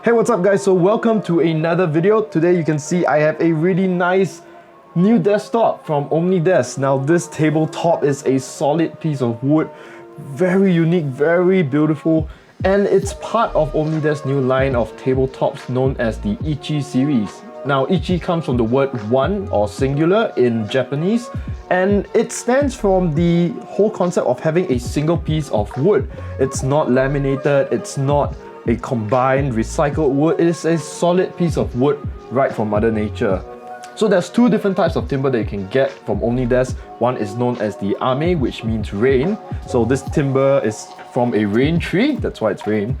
Hey, what's up guys? So welcome to another video. Today you can see I have a really nice new desktop from Omnidesk. Now this tabletop is a solid piece of wood, very unique, very beautiful, and it's part of Omnidesk's new line of tabletops known as the Ichi series. Now Ichi comes from the word one or singular in Japanese, and it stands from the whole concept of having a single piece of wood. It's not laminated, it's not a combined recycled wood. It is a solid piece of wood right from Mother Nature. So there's two different types of timber that you can get from Omnidesk. One is known as the ame, which means rain. So this timber is from a rain tree, that's why it's rain.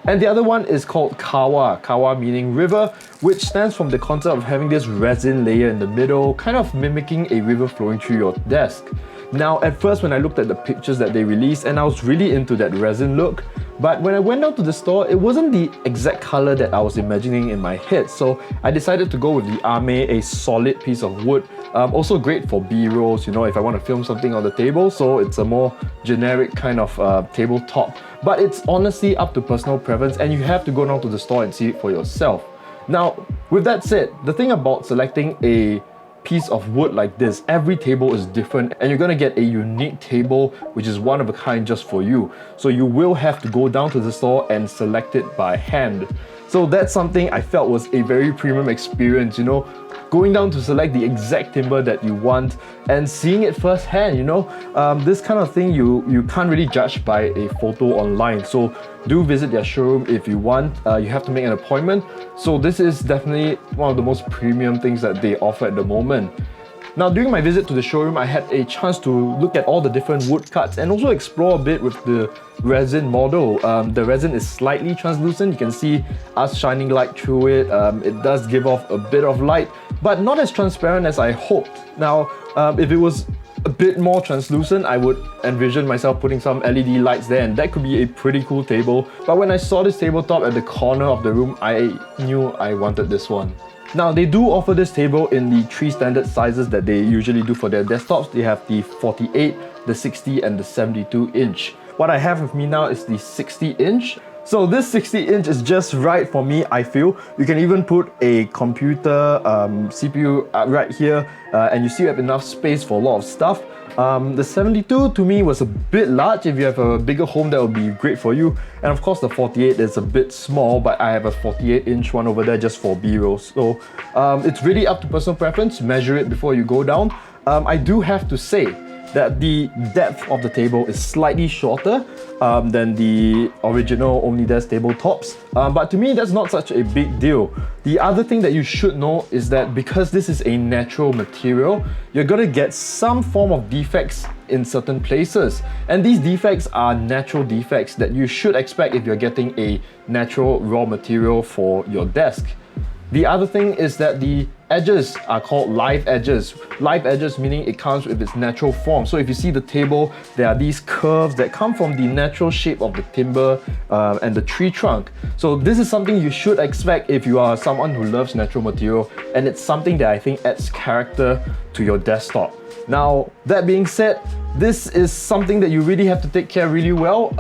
And the other one is called kawa, kawa meaning river, which stands from the concept of having this resin layer in the middle, kind of mimicking a river flowing through your desk. Now at first when I looked at the pictures that they released, and I was really into that resin look, but when I went down to the store, it wasn't the exact color that I was imagining in my head. So I decided to go with the ame, a solid piece of wood. Also great for B-rolls, you know, if I want to film something on the table. So it's a more generic kind of tabletop. But it's honestly up to personal preference, and you have to go down to the store and see it for yourself. Now, with that said, the thing about selecting a piece of wood like this, every table is different and you're gonna get a unique table which is one of a kind just for you. So you will have to go down to the store and select it by hand. So that's something I felt was a very premium experience, you know, going down to select the exact timber that you want and seeing it firsthand, you know. This kind of thing you can't really judge by a photo online. So do visit their showroom if you want. You have to make an appointment. So this is definitely one of the most premium things that they offer at the moment. Now during my visit to the showroom, I had a chance to look at all the different wood cuts and also explore a bit with the resin model. The resin is slightly translucent. You can see us shining light through it. It does give off a bit of light, but not as transparent as I hoped. Now, if it was a bit more translucent, I would envision myself putting some LED lights there, and that could be a pretty cool table. But when I saw this tabletop at the corner of the room, I knew I wanted this one. Now they do offer this table in the three standard sizes that they usually do for their desktops. They have the 48, the 60 and the 72 inch. What I have with me now is the 60 inch. So this 60 inch is just right for me, I feel. You can even put a computer CPU right here and you still have enough space for a lot of stuff. The 72 to me was a bit large. If you have a bigger home, that would be great for you. And of course the 48 is a bit small, but I have a 48 inch one over there just for B-rolls. So it's really up to personal preference. Measure it before you go down. I do have to say that the depth of the table is slightly shorter than the original Omnidesk tabletops. But to me, that's not such a big deal. The other thing that you should know is that because this is a natural material, you're gonna get some form of defects in certain places. And these defects are natural defects that you should expect if you're getting a natural raw material for your desk. The other thing is that the edges are called live edges. Live edges meaning it comes with its natural form. So if you see the table, there are these curves that come from the natural shape of the timber and the tree trunk. So this is something you should expect if you are someone who loves natural material, and it's something that I think adds character to your desktop. Now, that being said, this is something that you really have to take care really well.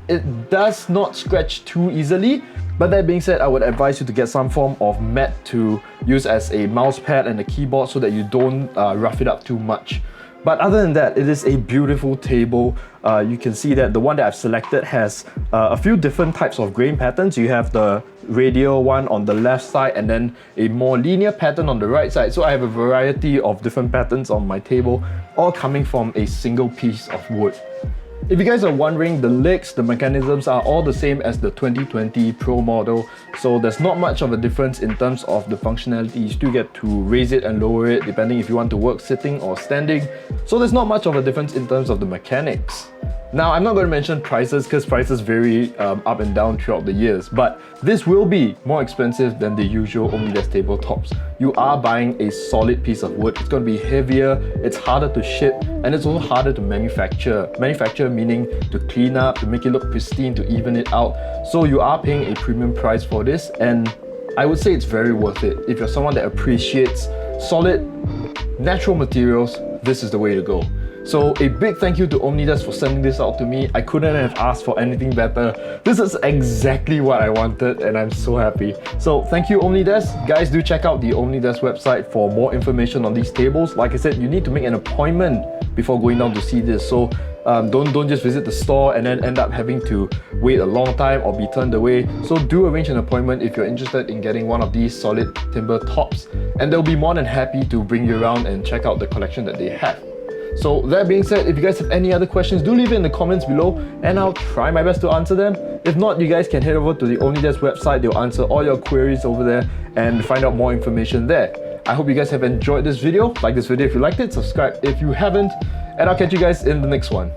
It does not scratch too easily. But that being said, I would advise you to get some form of mat to use as a mouse pad and a keyboard so that you don't rough it up too much. But other than that, it is a beautiful table. You can see that the one that I've selected has a few different types of grain patterns. You have the radial one on the left side and then a more linear pattern on the right side. So I have a variety of different patterns on my table, all coming from a single piece of wood. If you guys are wondering, the legs, the mechanisms are all the same as the 2020 Pro model, so there's not much of a difference in terms of the functionality. You still get to raise it and lower it depending if you want to work sitting or standing, so there's not much of a difference in terms of the mechanics. Now, I'm not going to mention prices because prices vary up and down throughout the years, but this will be more expensive than the usual Omnidesk tabletops. You are buying a solid piece of wood. It's going to be heavier, it's harder to ship, and it's also harder to manufacture. Manufacture meaning to clean up, to make it look pristine, to even it out. So you are paying a premium price for this, and I would say it's very worth it. If you're someone that appreciates solid, natural materials, this is the way to go. So a big thank you to Omnidesk for sending this out to me. I couldn't have asked for anything better. This is exactly what I wanted and I'm so happy. So thank you Omnidesk. Guys, do check out the Omnidesk website for more information on these tables. Like I said, you need to make an appointment before going down to see this. So don't just visit the store and then end up having to wait a long time or be turned away. So do arrange an appointment if you're interested in getting one of these solid timber tops, and they'll be more than happy to bring you around and check out the collection that they have. So that being said, if you guys have any other questions, do leave it in the comments below and I'll try my best to answer them. If not, you guys can head over to the Omnidesk website. They'll answer all your queries over there and find out more information there. I hope you guys have enjoyed this video. Like this video if you liked it, subscribe if you haven't, and I'll catch you guys in the next one.